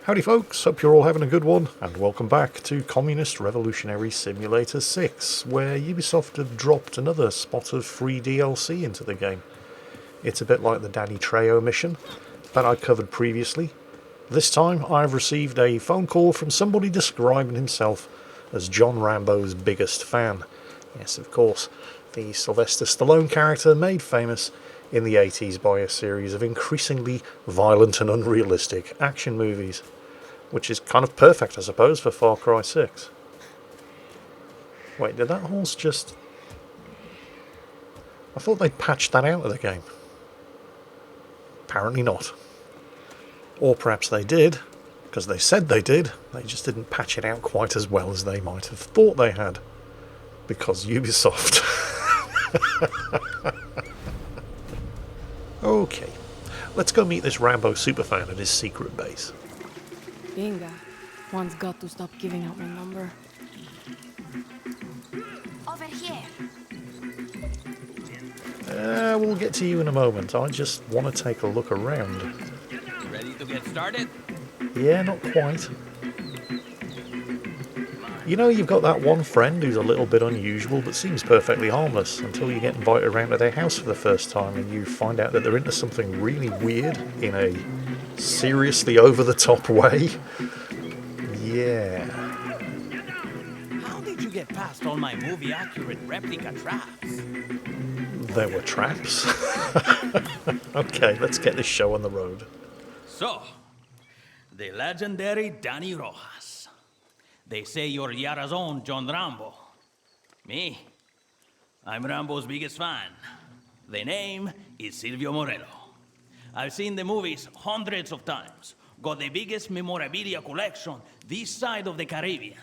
Howdy folks, hope you're all having a good one, and welcome back to Communist Revolutionary Simulator 6, where Ubisoft have dropped another spot of free DLC into the game. It's a bit like the Danny Trejo mission that I covered previously. This time I've received a phone call from somebody describing himself as John Rambo's biggest fan. Yes, of course, the Sylvester Stallone character made famous in the 80s by a series of increasingly violent and unrealistic action movies. Which is kind of perfect, I suppose, for Far Cry 6. Wait, did that horse just... I thought they'd patched that out of the game. Apparently not. Or perhaps they did, because they said they did. They just didn't patch it out quite as well as they might have thought they had. Because Ubisoft. Okay, let's go meet this Rambo superfan at his secret base. Binga. One's got to stop giving out my number. Over here. We'll get to you in a moment. I just want to take a look around. Ready to get started? Yeah, not quite. You know, you've got that one friend who's a little bit unusual but seems perfectly harmless until you get invited around to their house for the first time and you find out that they're into something really weird in a seriously over-the-top way. Yeah. How did you get past all my movie-accurate replica traps? There were traps. Okay, let's get this show on the road. So, the legendary Danny Rojas. They say you're Yara's own John Rambo. Me? I'm Rambo's biggest fan. The name is Silvio Moreno. I've seen the movies hundreds of times. Got the biggest memorabilia collection this side of the Caribbean.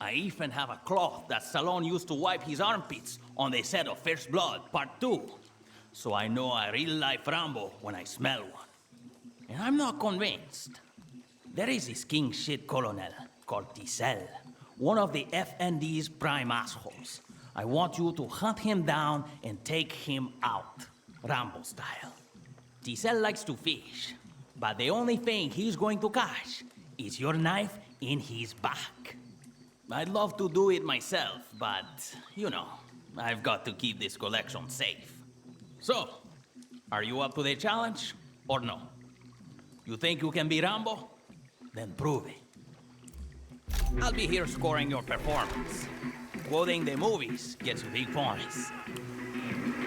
I even have a cloth that Stallone used to wipe his armpits on the set of First Blood Part 2. So I know a real-life Rambo when I smell one. And I'm not convinced. There is this king shit colonel called Tisel, one of the FND's prime assholes. I want you to hunt him down and take him out, Rambo style. Tisel likes to fish, but the only thing he's going to catch is your knife in his back. I'd love to do it myself, but, you know, I've got to keep this collection safe. So, are you up to the challenge, or no? You think you can be Rambo? Then prove it. I'll be here scoring your performance. Quoting the movies gets you big points.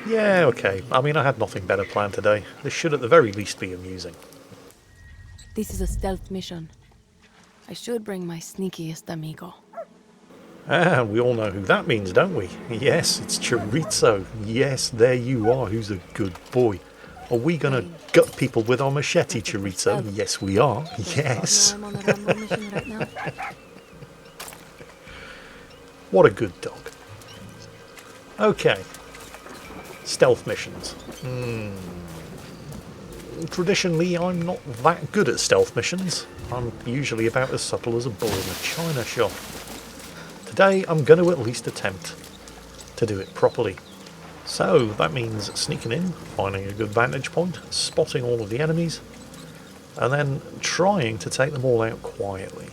Yeah, okay. I mean, I had nothing better planned today. This should at the very least be amusing. This is a stealth mission. I should bring my sneakiest amigo. Ah, we all know who that means, don't we? Yes, it's Chorizo. Yes, there you are. Who's a good boy? Are we gonna gut people with our machete, Chorizo? Yes, we are. Yes. I'm on a Rambo mission right now. What a good dog. Okay. Stealth missions. Traditionally, I'm not that good at stealth missions. I'm usually about as subtle as a bull in a china shop. Today, I'm going to at least attempt to do it properly. So, that means sneaking in, finding a good vantage point, spotting all of the enemies, and then trying to take them all out quietly.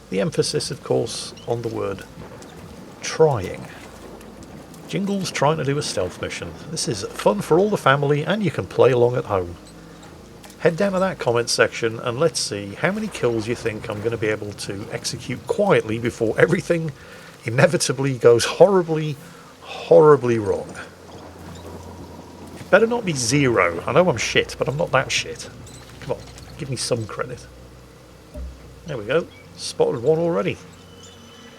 The emphasis, of course, on the word trying. Jingles trying to do a stealth mission. This is fun for all the family and you can play along at home. Head down to that comment section and let's see how many kills you think I'm going to be able to execute quietly before everything inevitably goes horribly, horribly wrong. It better not be 0. I know I'm shit, but I'm not that shit. Come on, give me some credit. There we go. Spotted one already.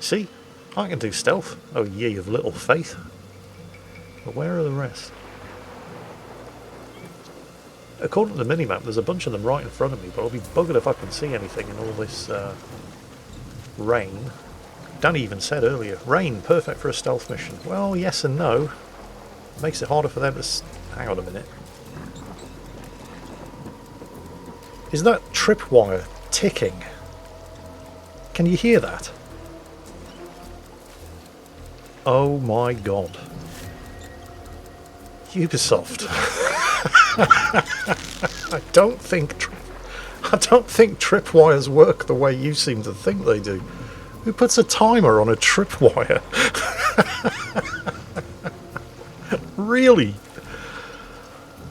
See? I can do stealth. Oh, ye of little faith. But where are the rest? According to the minimap, there's a bunch of them right in front of me, but I'll be buggered if I can see anything in all this rain. Danny even said earlier, rain, perfect for a stealth mission. Well, yes and no. Makes it harder for them to... Hang on a minute. Is that tripwire ticking? Can you hear that? Oh my god. Ubisoft. I don't think I don't think tripwires work the way you seem to think they do. Who puts a timer on a tripwire? Really?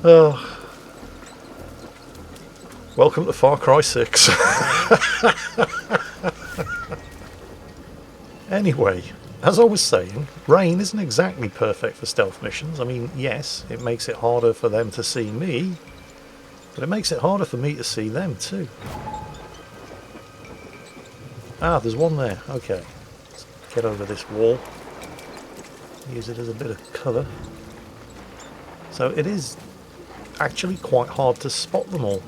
Oh. Welcome to Far Cry 6. Anyway, as I was saying, rain isn't exactly perfect for stealth missions. I mean, yes, it makes it harder for them to see me, but it makes it harder for me to see them too. Ah, there's one there. Okay. Let's get over this wall. Use it as a bit of cover. So it is actually quite hard to spot them all.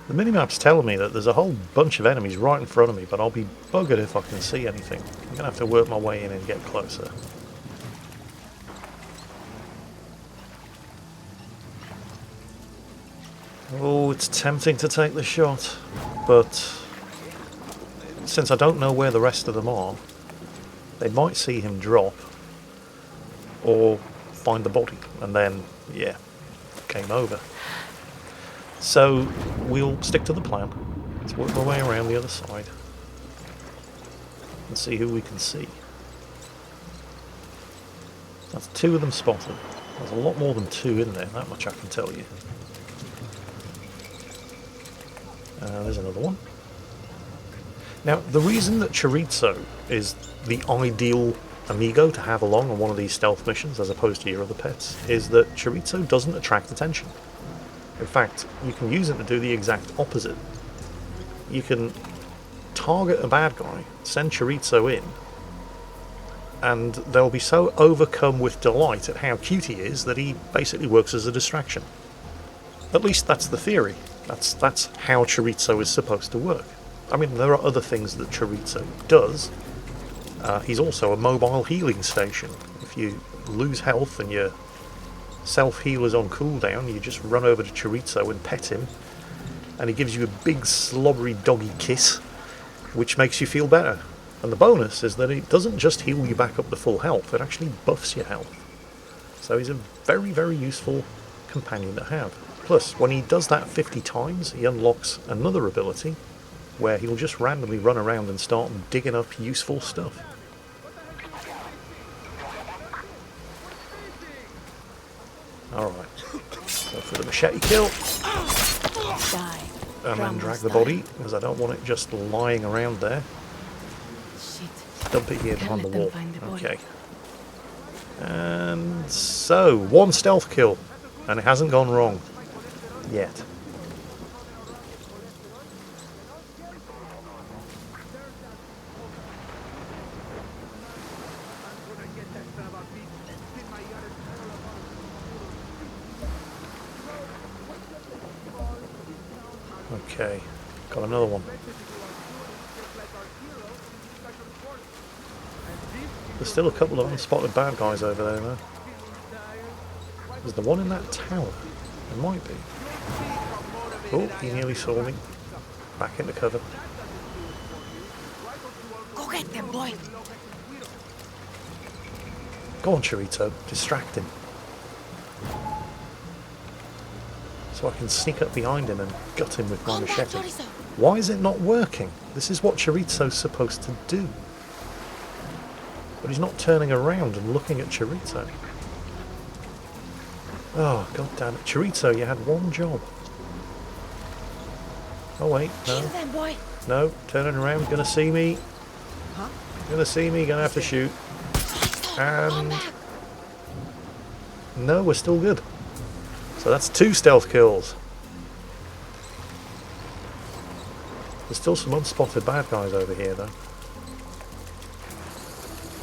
The minimap's telling me that there's a whole bunch of enemies right in front of me, but I'll be buggered if I can see anything. I'm going to have to work my way in and get closer. Oh, it's tempting to take the shot, but since I don't know where the rest of them are, they might see him drop or find the body, and then, yeah, game over. So we'll stick to the plan. Let's work our way around the other side and see who we can see. That's 2 of them spotted. There's a lot more than 2 in there, that much I can tell you. There's another one. Now, the reason that Chorizo is the ideal amigo to have along on one of these stealth missions as opposed to your other pets is that Chorizo doesn't attract attention. In fact, you can use it to do the exact opposite. You can target a bad guy, send Chorizo in, and they'll be so overcome with delight at how cute he is that he basically works as a distraction. At least that's the theory. That's how Chorizo is supposed to work. I mean, there are other things that Chorizo does. He's also a mobile healing station. If you lose health and your self-heal is on cooldown, you just run over to Chorizo and pet him, and he gives you a big slobbery doggy kiss, which makes you feel better. And the bonus is that it doesn't just heal you back up to full health, it actually buffs your health. So he's a very, very useful companion to have. Plus, when he does that 50 times, he unlocks another ability where he'll just randomly run around and start digging up useful stuff. Alright, go for the machete kill. Die. And then drag Ramos the die. body, because I don't want it just lying around there. Shit. Dump it here Can't behind the let them wall. find the body. Okay. And so, 1 stealth kill. And it hasn't gone wrong. Yet. Okay, got another one. There's still a couple of unspotted bad guys over there, though. There's the one in that tower. There might be. Oh, he nearly saw me. Back into cover. Go get them, boy. Go on, Chorizo. Distract him. So I can sneak up behind him and gut him with my Come back, machete. Chorizo. Why is it not working? This is what Chorizo's supposed to do. But he's not turning around and looking at Chorizo. Oh, god damn it. Chorizo, you had one job. Oh wait, Kill no. them, boy. No, turning around, gonna see me. Huh? Gonna see me, gonna have to shoot. Come And back. no, we're still good. So that's 2 stealth kills. There's still some unspotted bad guys over here, though.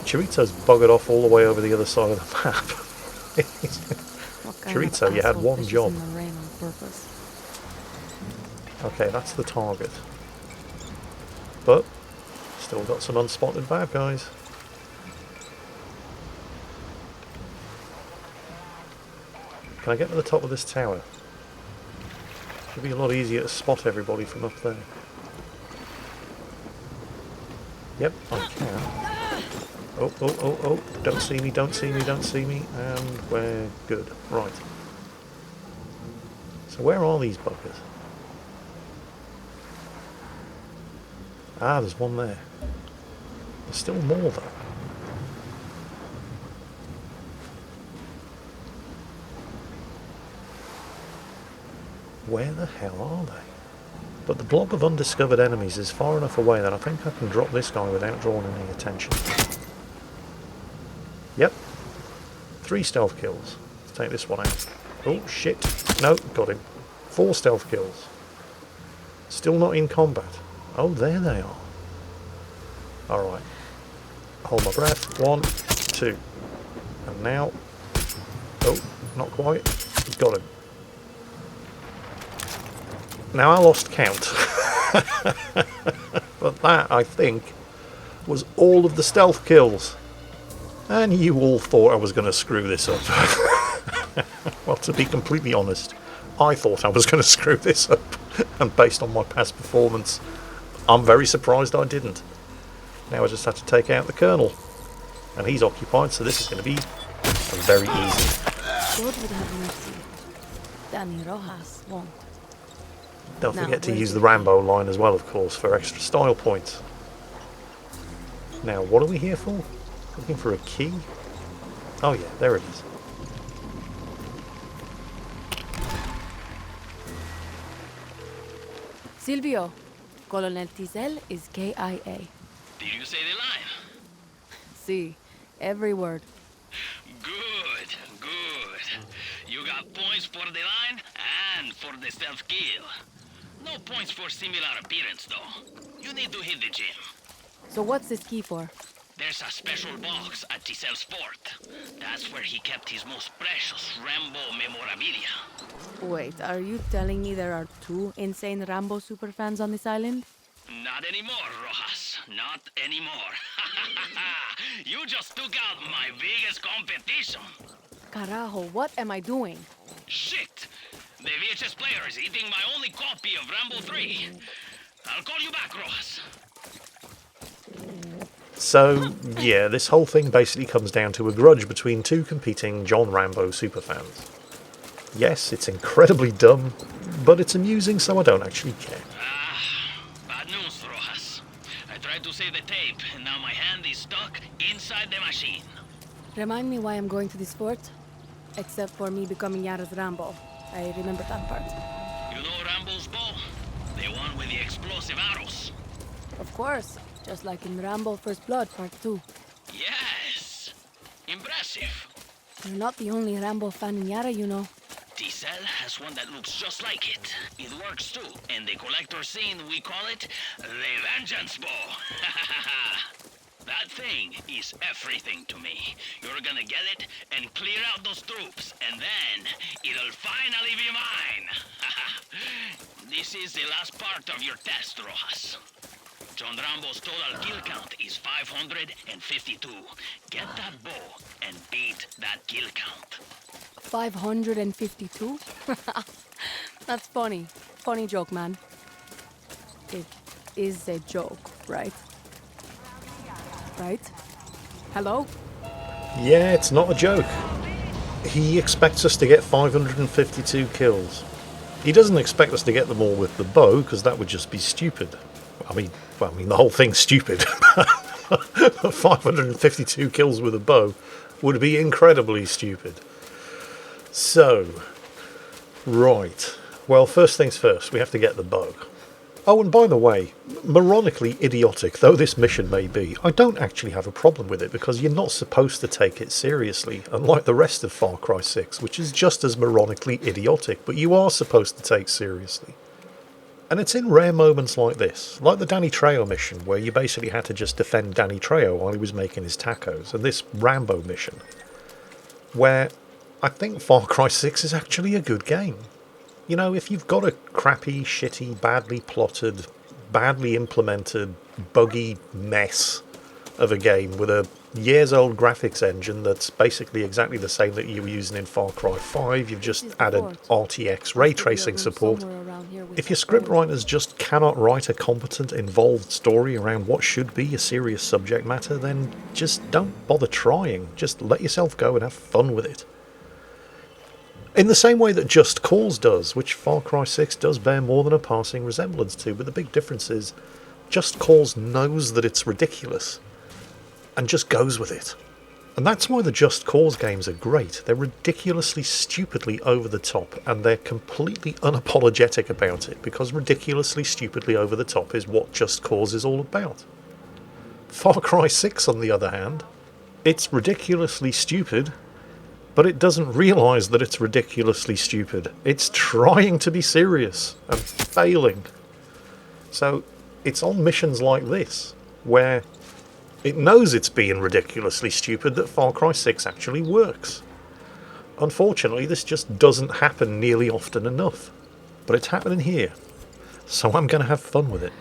Chorizo's buggered off all the way over the other side of the map. What kind of Chorizo, you had asshole one fishes job. in the rain on purpose? Okay, that's the target. But, still got some unspotted bad guys. Can I get to the top of this tower? Should be a lot easier to spot everybody from up there. Yep, I can. Oh, oh, oh, oh. Don't see me, don't see me, don't see me. And we're good. Right. So where are these buggers? Ah, there's one there. There's still more though. Where the hell are they? But the blob of undiscovered enemies is far enough away that I think I can drop this guy without drawing any attention. Yep. 3 stealth kills. Let's take this one out. Oh, shit. No, got him. 4 stealth kills. Still not in combat. Oh, there they are. Alright. Hold my breath. 1, 2. And now... Oh, not quite. Got him. Now I lost count. But that, I think, was all of the stealth kills. And you all thought I was going to screw this up. Well, to be completely honest, I thought I was going to screw this up. And based on my past performance, I'm very surprised I didn't. Now I just have to take out the Colonel. And he's occupied, so this is going to be very easy. God would have mercy. Danny Rojas won't. Don't Now, forget to where use is the it? Rambo line as well, of course, for extra style points. Now, what are we here for? Looking for a key? Oh yeah, there it is. Silvio, Colonel Tizel is KIA. Did you say the line? See, every word. Good, good. You got points for the line and for the stealth kill. No points for similar appearance, though. You need to hit the gym. So what's this key for? There's a special box at Tisel's fort. That's where he kept his most precious Rambo memorabilia. Wait, are you telling me there are 2 insane Rambo superfans on this island? Not anymore, Rojas. Not anymore. You just took out my biggest competition. Carajo, what am I doing? Shit! The VHS player is eating my only copy of Rambo 3. I'll call you back, Rojas. So, yeah, this whole thing basically comes down to a grudge between 2 competing John Rambo superfans. Yes, it's incredibly dumb, but it's amusing, so I don't actually care. Bad news, Rojas. I tried to save the tape, and now my hand is stuck inside the machine. Remind me why I'm going to this fort? Except for me becoming Yara's Rambo. I remember that part. You know Rambo's bow? The one with the explosive arrows. Of course, just like in Rambo First Blood Part 2. Yes! Impressive. You're not the only Rambo fan in Yara, you know. Tisel has one that looks just like it. It works too. In the collector scene, we call it the Vengeance Bow. That thing is everything to me. You're gonna get it and clear out those troops, and then it'll finally be mine. This is the last part of your test, Rojas. John Rambo's total kill count is 552. Get that bow and beat that kill count. 552? That's funny. Funny joke, man. It is a joke, right? Right? Hello? Yeah, it's not a joke. He expects us to get 552 kills. He doesn't expect us to get them all with the bow, because that would just be stupid. I mean, the whole thing's stupid. 552 kills with a bow would be incredibly stupid. So, right. Well, first things first, we have to get the bow. Oh, and by the way, moronically idiotic though this mission may be, I don't actually have a problem with it because you're not supposed to take it seriously, unlike the rest of Far Cry 6, which is just as moronically idiotic, but you are supposed to take seriously. And it's in rare moments like this, like the Danny Trejo mission, where you basically had to just defend Danny Trejo while he was making his tacos, and this Rambo mission, where I think Far Cry 6 is actually a good game. You know, if you've got a crappy, shitty, badly plotted, badly implemented, buggy mess of a game with a years-old graphics engine that's basically exactly the same that you were using in Far Cry 5, you've just added RTX ray tracing support. If your scriptwriters just cannot write a competent, involved story around what should be a serious subject matter, then just don't bother trying. Just let yourself go and have fun with it. In the same way that Just Cause does, which Far Cry 6 does bear more than a passing resemblance to, but the big difference is Just Cause knows that it's ridiculous and just goes with it. And that's why the Just Cause games are great. They're ridiculously, stupidly over the top, and they're completely unapologetic about it, because ridiculously, stupidly over the top is what Just Cause is all about. Far Cry 6, on the other hand, it's ridiculously stupid, but it doesn't realise that it's ridiculously stupid. It's trying to be serious and failing. So it's on missions like this, where it knows it's being ridiculously stupid, that Far Cry 6 actually works. Unfortunately, this just doesn't happen nearly often enough. But it's happening here, so I'm going to have fun with it.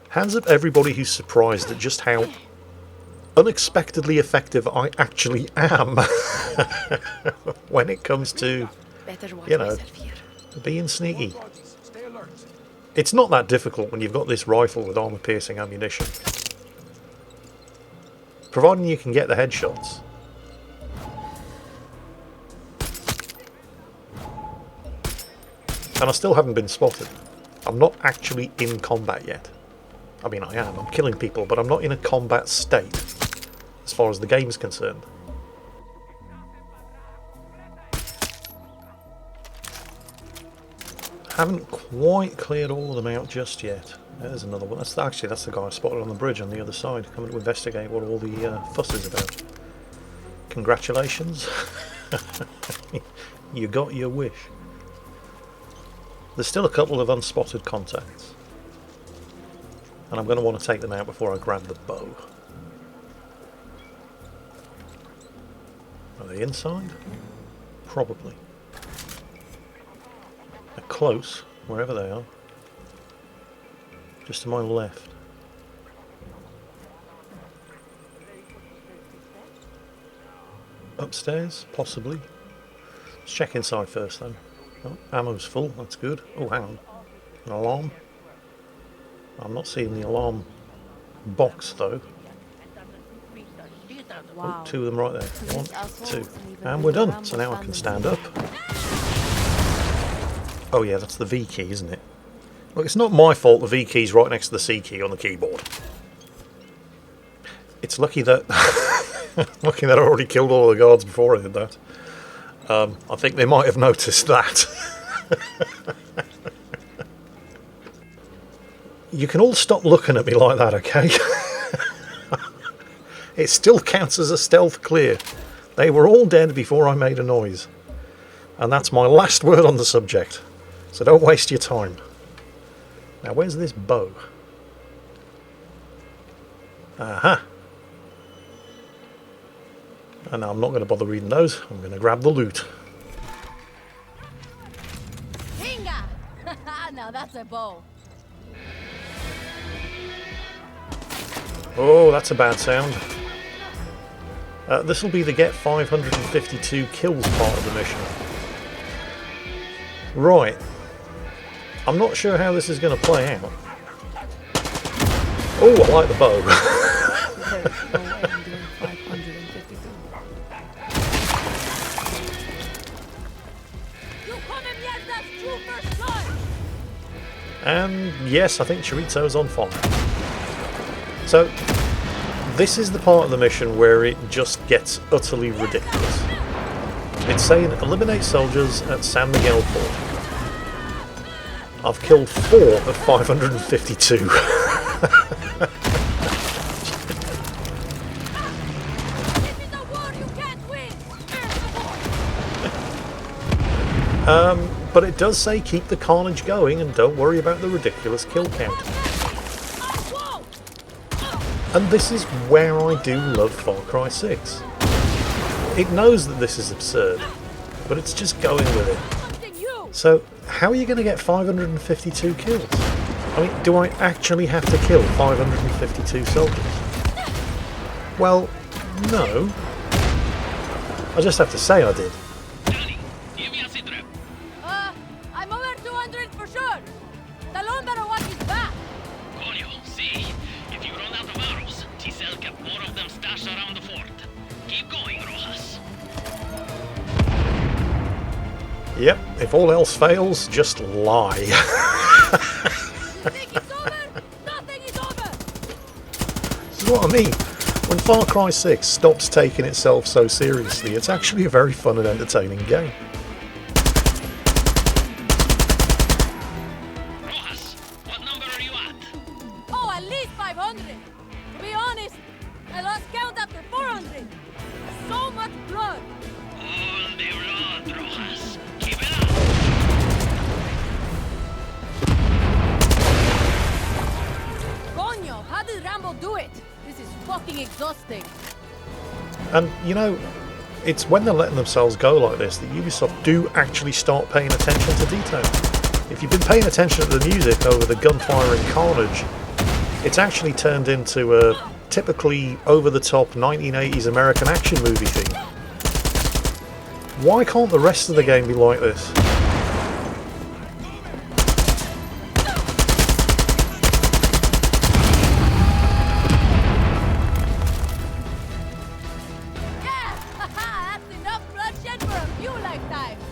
Hands up everybody who's surprised at just how unexpectedly effective I actually am when it comes to, you know, being sneaky. It's not that difficult when you've got this rifle with armor-piercing ammunition. Providing you can get the headshots. And I still haven't been spotted. I'm not actually in combat yet. I mean, I am. I'm killing people, but I'm not in a combat state, as far as the game's concerned. Haven't quite cleared all of them out just yet. There's another one. That's the guy I spotted on the bridge on the other side, coming to investigate what all the fuss is about. Congratulations. You got your wish. There's still a couple of unspotted contacts, and I'm going to want to take them out before I grab the bow. Are they inside? Probably. They're close, wherever they are. Just to my left. Upstairs? Possibly. Let's check inside first then. Oh, ammo's full, that's good. Oh, hang on. An alarm? I'm not seeing the alarm box though. Wow. Oh, two of them right there. One, two. And we're done. So now I can stand up. Oh yeah, that's the V key, isn't it? Look, it's not my fault the V key's right next to the C key on the keyboard. It's lucky that lucky that I already killed all the guards before I did that. I think they might have noticed that. You can all stop looking at me like that, okay? It still counts as a stealth clear. They were all dead before I made a noise. And that's my last word on the subject. So don't waste your time. Now, where's this bow? Aha! And now I'm not going to bother reading those. I'm going to grab the loot. Hinga! Now that's a bow. Oh, that's a bad sound. This will be the get 552 kills part of the mission. Right. I'm not sure how this is going to play out. Oh, I like the bow. And yes, I think Chorizo's on fire. So, this is the part of the mission where it just gets utterly ridiculous. It's saying eliminate soldiers at San Miguel Port. I've killed 4 of 552. But it does say keep the carnage going and don't worry about the ridiculous kill count. And this is where I do love Far Cry 6. It knows that this is absurd, but it's just going with it. So, how are you going to get 552 kills? I mean, do I actually have to kill 552 soldiers? Well, no. I just have to say I did. Johnny, give me a sit rep. I'm over 200 for sure. Talon better watch his back. Coño, see, if you run out of arrows, Giselle kept more of them stashed around the Yep, if all else fails, just lie. You think it's over? Nothing is over! This is what I mean. When Far Cry 6 stops taking itself so seriously, it's actually a very fun and entertaining game. Rojas, what number are you at? Oh, at least 500! To be honest, I lost count after 400! So much blood! All the blood, Rojas. Keep it up. Coño, how did Rambo do it? This is fucking exhausting. And, you know, it's when they're letting themselves go like this that Ubisoft do actually start paying attention to detail. If you've been paying attention to the music over the gunfire and carnage, it's actually turned into a typically over-the-top 1980s American action movie theme. Why can't the rest of the game be like this? Yeah! Haha, that's enough bloodshed for a few lifetimes!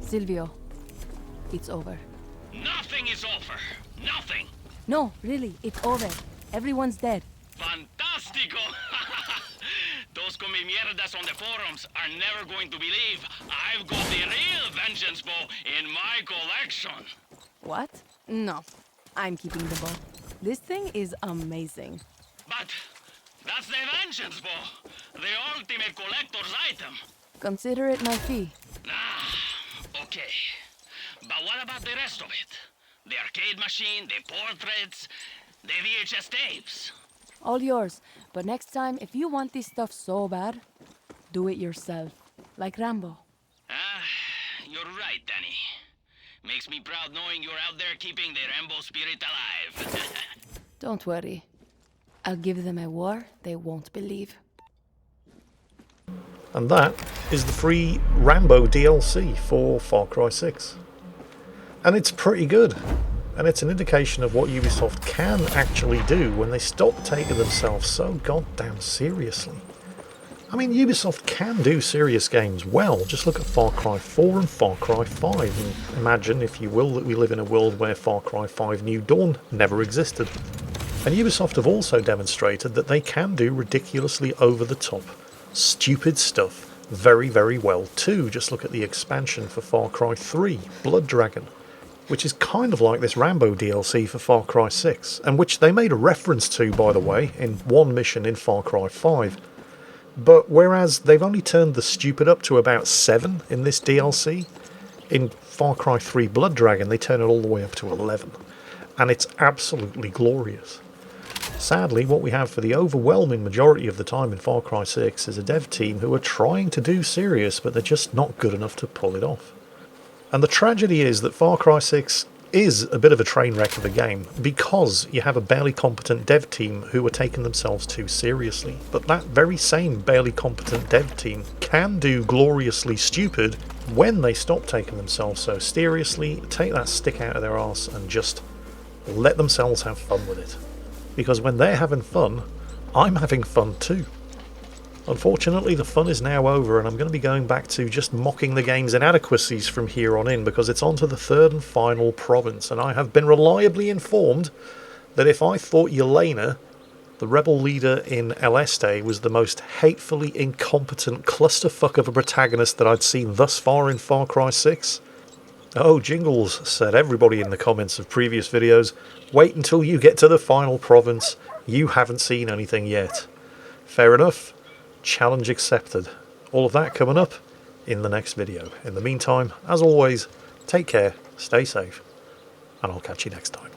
Silvio, it's over. Nothing is over. Nothing. No, really, it's over. Everyone's dead. Fantastico. Those come mierdas on the forums are never going to believe I've got the real vengeance bow in my collection. What? No, I'm keeping the bow. This thing is amazing. But that's the vengeance bow, the ultimate collector's item. Consider it my fee. Ah, okay. But what about the rest of it? The arcade machine, the portraits, the VHS tapes. All yours. But next time, if you want this stuff so bad, do it yourself. Like Rambo. Ah, you're right, Danny. Makes me proud knowing you're out there keeping the Rambo spirit alive. Don't worry. I'll give them a war they won't believe. And that is the free Rambo DLC for Far Cry 6. And it's pretty good. And it's an indication of what Ubisoft can actually do when they stop taking themselves so goddamn seriously. I mean, Ubisoft can do serious games well. Just look at Far Cry 4 and Far Cry 5 and imagine, if you will, that we live in a world where Far Cry 5 New Dawn never existed. And Ubisoft have also demonstrated that they can do ridiculously over-the-top, stupid stuff very, very well too. Just look at the expansion for Far Cry 3, Blood Dragon, which is kind of like this Rambo DLC for Far Cry 6, and which they made a reference to, by the way, in one mission in Far Cry 5. But whereas they've only turned the stupid up to about 7 in this DLC, in Far Cry 3 Blood Dragon they turn it all the way up to 11. And it's absolutely glorious. Sadly, what we have for the overwhelming majority of the time in Far Cry 6 is a dev team who are trying to do serious, but they're just not good enough to pull it off. And the tragedy is that Far Cry 6 is a bit of a train wreck of a game because you have a barely competent dev team who are taking themselves too seriously. But that very same barely competent dev team can do gloriously stupid when they stop taking themselves so seriously, take that stick out of their arse and just let themselves have fun with it. Because when they're having fun, I'm having fun too. Unfortunately, the fun is now over, and I'm going to be going back to just mocking the game's inadequacies from here on in, because it's on to the third and final province, and I have been reliably informed that if I thought Yelena, the rebel leader in El Este, was the most hatefully incompetent clusterfuck of a protagonist that I'd seen thus far in Far Cry 6, oh, Jingles, said everybody in the comments of previous videos, wait until you get to the final province, you haven't seen anything yet. Fair enough. Challenge accepted. All of that coming up in the next video. In the meantime, as always, take care, stay safe, and I'll catch you next time.